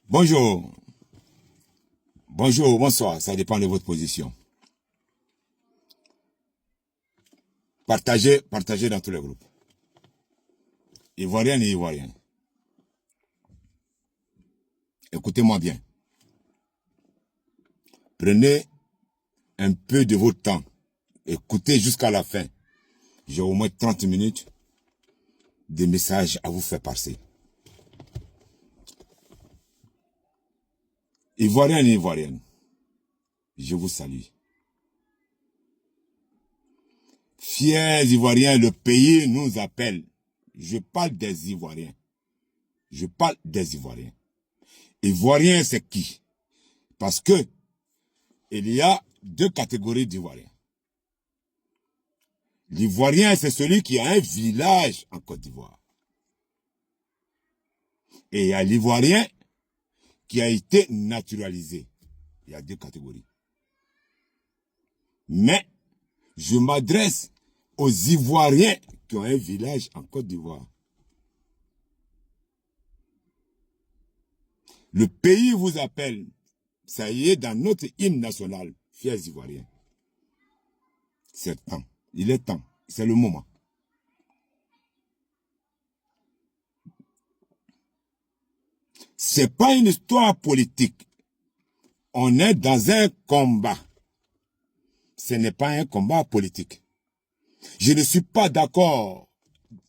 Bonjour. Bonjour, bonsoir, ça dépend de votre position. Partagez dans tous les groupes. Ivoiriens et Ivoiriens. Écoutez-moi bien. Prenez un peu de votre temps. Écoutez jusqu'à la fin. J'ai au moins 30 minutes de messages à vous faire passer. Ivoiriens et Ivoiriennes, je vous salue. Fiers Ivoiriens, le pays nous appelle. Je parle des Ivoiriens. Je parle des Ivoiriens. Ivoiriens, c'est qui? Parce que il y a deux catégories d'Ivoiriens. L'Ivoirien, c'est celui qui a un village en Côte d'Ivoire. Et il y a l'Ivoirien qui a été naturalisé. Il y a deux catégories. Mais je m'adresse aux Ivoiriens qui ont un village en Côte d'Ivoire. Le pays vous appelle. Ça y est, dans notre hymne national, fiers Ivoiriens. C'est temps. Il est temps. C'est le moment. C'est pas une histoire politique. On est dans un combat. Ce n'est pas un combat politique. Je ne suis pas d'accord.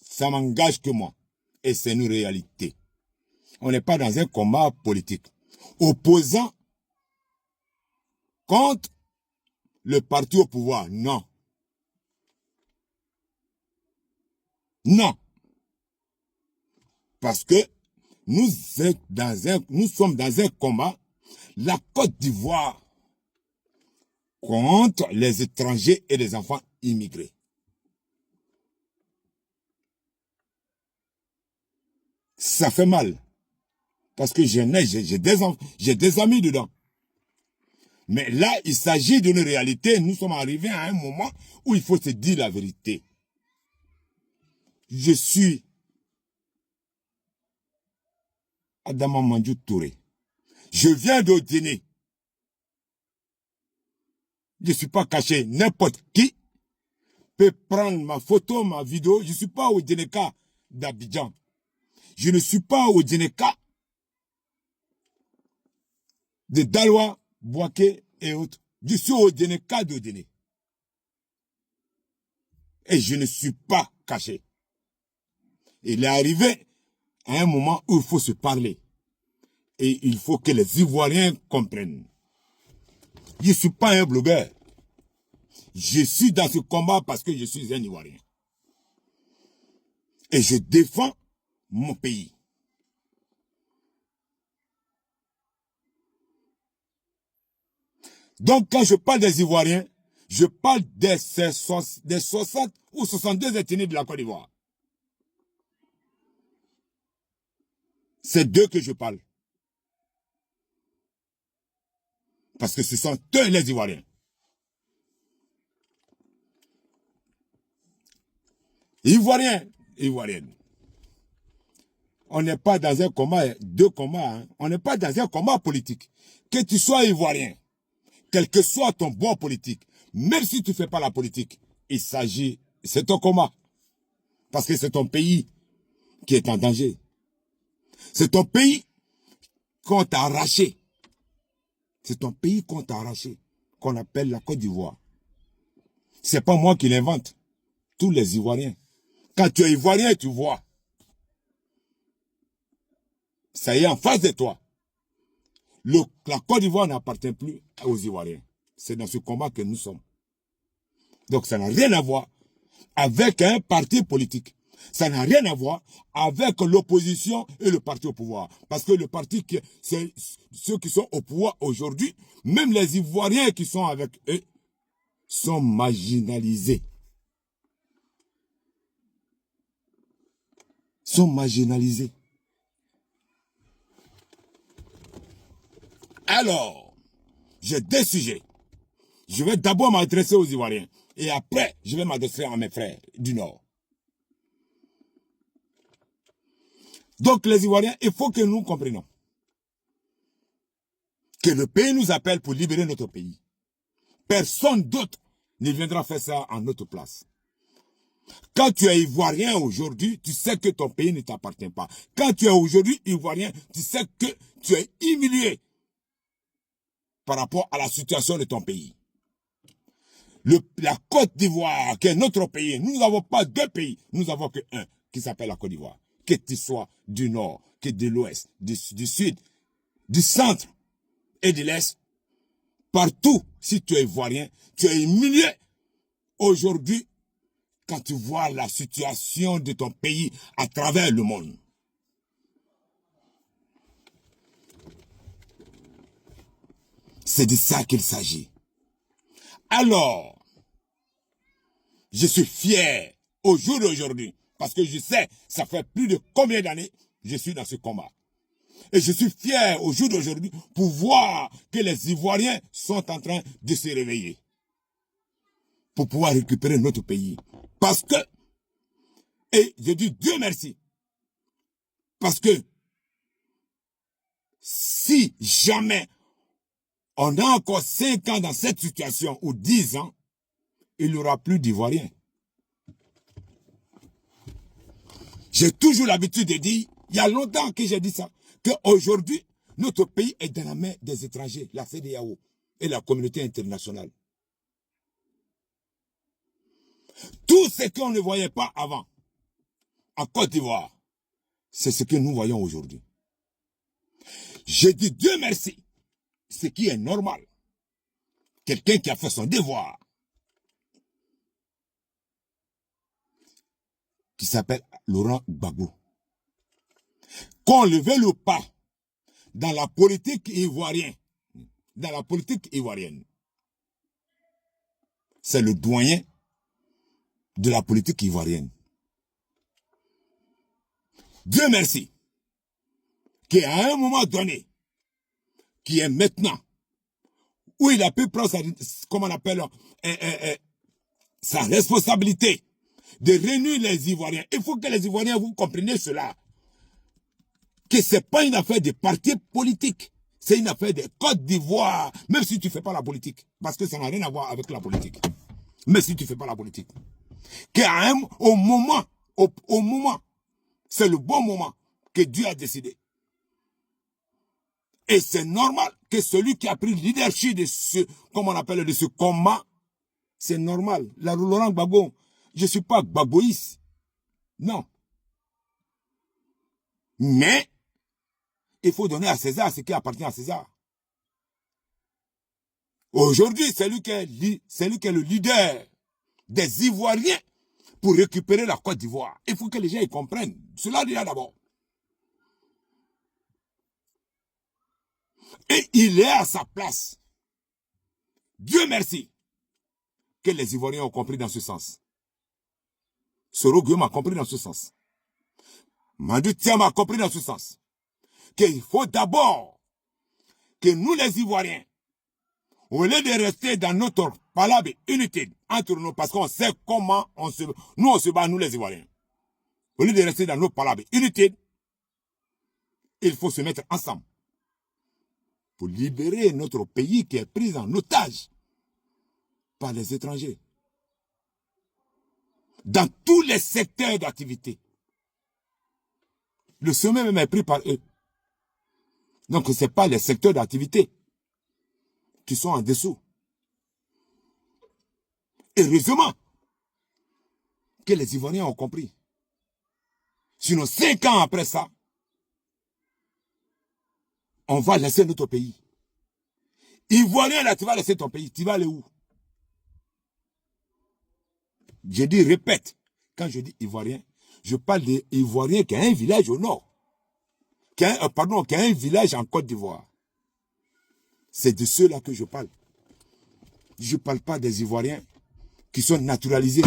Ça m'engage que moi. Et c'est une réalité. On n'est pas dans un combat politique. Opposant contre le parti au pouvoir. Non. Non. Parce que nous sommes dans un combat. La Côte d'Ivoire contre les étrangers et les enfants immigrés. Ça fait mal. Parce que j'ai des amis dedans. Mais là, il s'agit d'une réalité. Nous sommes arrivés à un moment où il faut se dire la vérité. Je suis Adama Mandjou Touré. Je viens de dîner. Je ne suis pas caché. N'importe qui peut prendre ma photo, ma vidéo. Je ne suis pas au Djeneka d'Abidjan. Je ne suis pas au Djeneka de Daloa, Bouaké et autres. Je suis au Djeneka de Djenné. Et je ne suis pas caché. Il est arrivé à un moment où il faut se parler. Et il faut que les Ivoiriens comprennent. Je ne suis pas un blogueur. Je suis dans ce combat parce que je suis un Ivoirien. Et je défends mon pays. Donc quand je parle des Ivoiriens, je parle des 60 ou 62 ethnies de la Côte d'Ivoire. C'est d'eux que je parle. Parce que ce sont eux les Ivoiriens. Ivoiriens, Ivoiriennes. On n'est pas dans un combat, deux combats. Hein. On n'est pas dans un combat politique. Que tu sois Ivoirien, quel que soit ton bord politique, même si tu ne fais pas la politique, il s'agit, c'est ton combat. Parce que c'est ton pays qui est en danger. C'est ton pays qu'on t'a arraché. C'est ton pays qu'on t'a arraché, qu'on appelle la Côte d'Ivoire. C'est pas moi qui l'invente. Tous les Ivoiriens. Quand tu es Ivoirien, tu vois. Ça y est en face de toi. La Côte d'Ivoire n'appartient plus aux Ivoiriens. C'est dans ce combat que nous sommes. Donc ça n'a rien à voir avec un parti politique. Ça n'a rien à voir avec l'opposition et le parti au pouvoir. Parce que le parti, c'est ceux qui sont au pouvoir aujourd'hui, même les Ivoiriens qui sont avec eux, sont marginalisés. Sont marginalisés. Alors, j'ai deux sujets. Je vais d'abord m'adresser aux Ivoiriens. Et après, je vais m'adresser à mes frères du Nord. Donc, les Ivoiriens, il faut que nous comprenions. que le pays nous appelle pour libérer notre pays. Personne d'autre ne viendra faire ça en notre place. Quand tu es ivoirien aujourd'hui, tu sais que ton pays ne t'appartient pas. Quand tu es aujourd'hui ivoirien, tu sais que tu es humilié par rapport à la situation de ton pays. La Côte d'Ivoire, qui est notre pays, nous n'avons pas deux pays, nous avons qu'un, qui s'appelle la Côte d'Ivoire. Que tu sois du nord, que de l'ouest, du sud, du centre et de l'est, partout, si tu es ivoirien, tu es humilié aujourd'hui quand tu vois la situation de ton pays à travers le monde. C'est de ça qu'il s'agit. Alors, je suis fier au jour d'aujourd'hui, parce que je sais, ça fait plus de combien d'années je suis dans ce combat. Et je suis fier au jour d'aujourd'hui pour voir que les Ivoiriens sont en train de se réveiller. Pour pouvoir récupérer notre pays. Parce que, et je dis Dieu merci, parce que si jamais on a encore 5 ans dans cette situation, ou 10 ans, il n'y aura plus d'Ivoiriens. J'ai toujours l'habitude de dire, il y a longtemps que j'ai dit ça, qu'aujourd'hui, notre pays est dans la main des étrangers, la CEDEAO et la communauté internationale. Tout ce qu'on ne voyait pas avant, en Côte d'Ivoire, c'est ce que nous voyons aujourd'hui. Je dis Dieu merci, ce qui est normal. Quelqu'un qui a fait son devoir, qui s'appelle Laurent Gbagbo. Qu'on le veuille ou pas, dans la politique ivoirienne, c'est le doyen de la politique ivoirienne. Dieu merci, qu'à un moment donné, qui est maintenant, où il a pu prendre sa, comment on appelle, sa responsabilité de réunir les Ivoiriens. Il faut que les Ivoiriens, vous compreniez cela, que ce n'est pas une affaire de parti politique, c'est une affaire de Côte d'Ivoire, même si tu ne fais pas la politique, parce que ça n'a rien à voir avec la politique, même si tu ne fais pas la politique. Au moment, c'est le bon moment que Dieu a décidé. Et c'est normal que celui qui a pris le leadership de ce, comment on appelle, de ce combat, c'est normal. Laurent Gbagbo, je ne suis pas gbagboïste. Non. Mais, il faut donner à César ce qui appartient à César. Aujourd'hui, c'est lui qui est le leader des Ivoiriens pour récupérer la Côte d'Ivoire. Il faut que les gens y comprennent. Cela déjà d'abord. Et il est à sa place. Dieu merci que les Ivoiriens ont compris dans ce sens. Soro Guillaume a compris dans ce sens. Mandou Thiam a compris dans ce sens. Qu'il faut d'abord que nous les Ivoiriens, au lieu de rester dans notre palabre inutile entre nous, parce qu'on sait comment on se bat, nous les Ivoiriens. Au lieu de rester dans nos palabres inutiles, il faut se mettre ensemble pour libérer notre pays qui est pris en otage par les étrangers. Dans tous les secteurs d'activité. Le sommet même est pris par eux. Donc ce n'est pas les secteurs d'activité qui sont en dessous. Heureusement que les Ivoiriens ont compris. Sinon, 5 ans après ça, on va laisser notre pays. Ivoirien, là, tu vas laisser ton pays. Tu vas aller où? Je dis, répète. Quand je dis Ivoirien, je parle d'Ivoirien qui a un village au nord. Qui a un village en Côte d'Ivoire. C'est de ceux-là que je parle. Je ne parle pas des Ivoiriens qui sont naturalisés.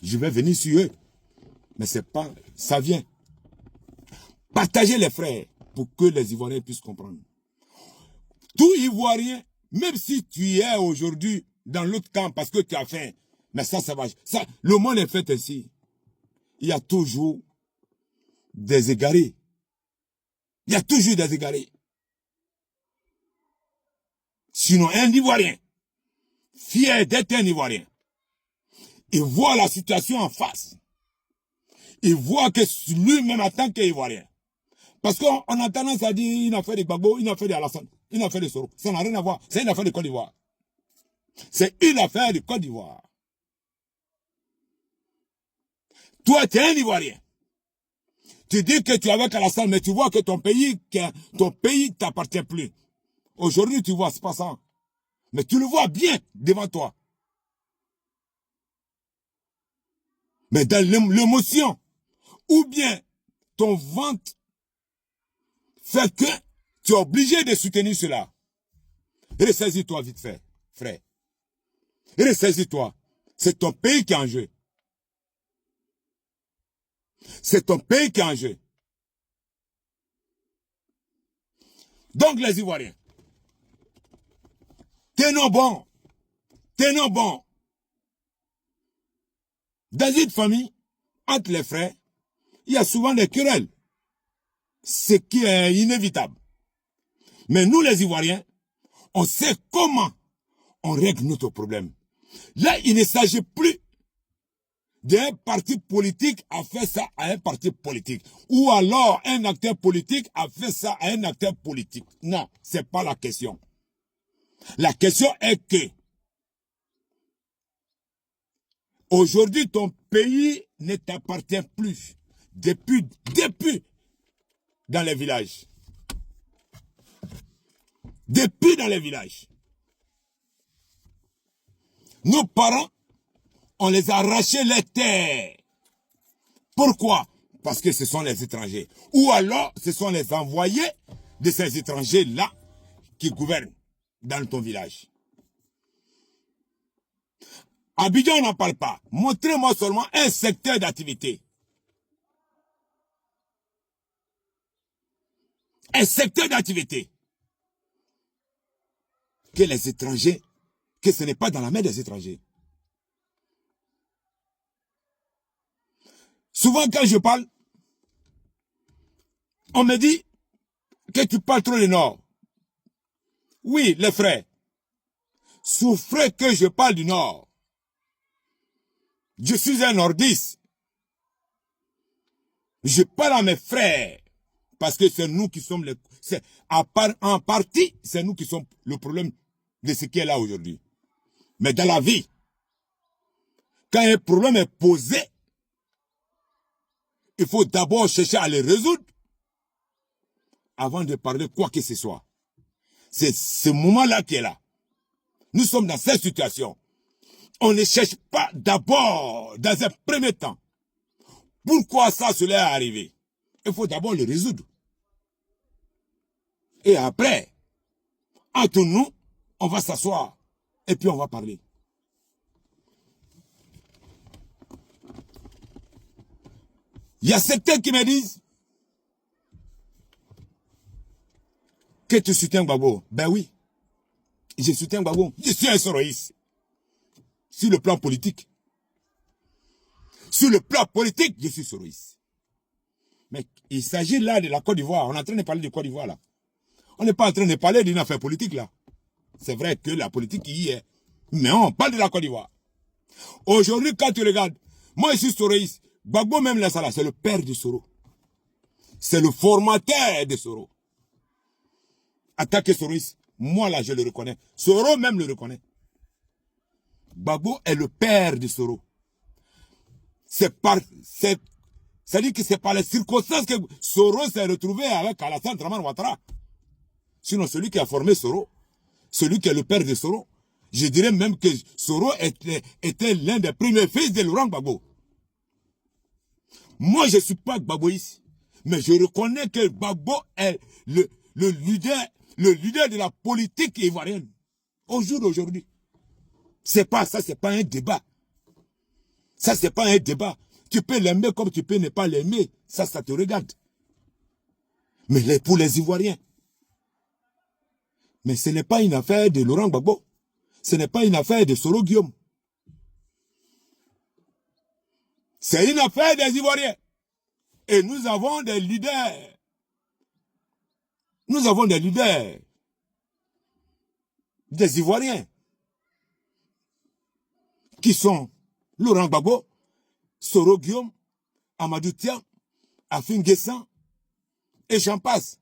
Je vais venir sur eux. Mais c'est pas, ça vient. Partagez les frères pour que les Ivoiriens puissent comprendre. Tout Ivoirien, même si tu es aujourd'hui dans l'autre camp parce que tu as faim, mais ça va. Ça, le monde est fait ainsi. Il y a toujours des égarés. Il y a toujours des égarés. Sinon, un Ivoirien, fier d'être un Ivoirien, il voit la situation en face. Il voit que lui-même en tant qu'Ivoirien. Parce qu'on a tendance à dire une affaire de Gbagbo, une affaire d'Alassane, une affaire de Soro. Ça n'a rien à voir. C'est une affaire de Côte d'Ivoire. C'est une affaire de Côte d'Ivoire. Toi, tu es un Ivoirien. Tu dis que tu es avec Alassane, mais tu vois que ton pays t'appartient plus. Aujourd'hui, tu vois, c'est pas ça. Mais tu le vois bien devant toi. Mais dans l'émotion, ou bien ton ventre fait que tu es obligé de soutenir cela. Ressaisis-toi vite fait, frère. Ressaisis-toi. C'est ton pays qui est en jeu. C'est ton pays qui est en jeu. Donc les Ivoiriens, tenons bon. Tenons bon. Dans une famille, entre les frères, il y a souvent des querelles. Ce qui est inévitable. Mais nous les Ivoiriens, on sait comment on règle notre problème. Là, il ne s'agit plus d'un parti politique a fait ça à un parti politique. Ou alors un acteur politique a fait ça à un acteur politique. Non, c'est pas la question. La question est que aujourd'hui, ton pays ne t'appartient plus. Depuis dans les villages. Depuis dans les villages. Nos parents, on les a arraché les terres. Pourquoi? Parce que ce sont les étrangers. Ou alors, ce sont les envoyés de ces étrangers-là qui gouvernent dans ton village. Abidjan, on n'en parle pas. Montrez-moi seulement un secteur d'activité. Un secteur d'activité. Que les étrangers, que ce n'est pas dans la main des étrangers. Souvent, quand je parle, on me dit que tu parles trop du Nord. Oui, les frères, souffrez que je parle du Nord. Je suis un nordiste. Je parle à mes frères. Parce que c'est nous qui sommes en partie, c'est nous qui sommes le problème de ce qui est là aujourd'hui. Mais dans la vie, quand un problème est posé, il faut d'abord chercher à le résoudre avant de parler quoi que ce soit. C'est ce moment-là qui est là. Nous sommes dans cette situation. On ne cherche pas d'abord, dans un premier temps, pourquoi cela est arrivé. Il faut d'abord le résoudre. Et après, entre nous, on va s'asseoir et puis on va parler. Il y a certains qui me disent que tu soutiens Gbagbo. Ben oui, je soutiens Gbagbo. Je suis un soroïste. Sur le plan politique. Sur le plan politique, je suis soroïste. Mais il s'agit là de la Côte d'Ivoire. On est en train de parler de Côte d'Ivoire là. On n'est pas en train de parler d'une affaire politique là. C'est vrai que la politique y est. Mais on parle de la Côte d'Ivoire. Aujourd'hui, quand tu regardes, moi je suis soroïste. Gbagbo même là, c'est le père de Soro. C'est le formateur de Soro. Attaquer soroïste, moi là je le reconnais. Soro même le reconnaît. Gbagbo est le père de Soro. C'est-à-dire que c'est par les circonstances que Soro s'est retrouvé avec Alassane Dramane Ouattara. Sinon, celui qui a formé Soro, celui qui est le père de Soro, je dirais même que Soro était l'un des premiers fils de Laurent Gbagbo. Moi, je ne suis pas gbagboïste, mais je reconnais que Gbagbo est le leader de la politique ivoirienne. Au jour d'aujourd'hui. C'est pas ça, c'est pas un débat. Ça, c'est pas un débat. Tu peux l'aimer comme tu peux ne pas l'aimer. Ça te regarde. Mais pour les Ivoiriens. Mais ce n'est pas une affaire de Laurent Gbagbo. Ce n'est pas une affaire de Soro Guillaume. C'est une affaire des Ivoiriens. Et nous avons des leaders. Nous avons des leaders. des Ivoiriens qui sont Laurent Gbagbo, Soro Guillaume, Amadou Tia, Afin Guessan, et j'en passe.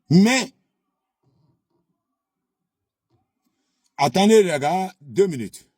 Mais, attendez les gars, 2 minutes.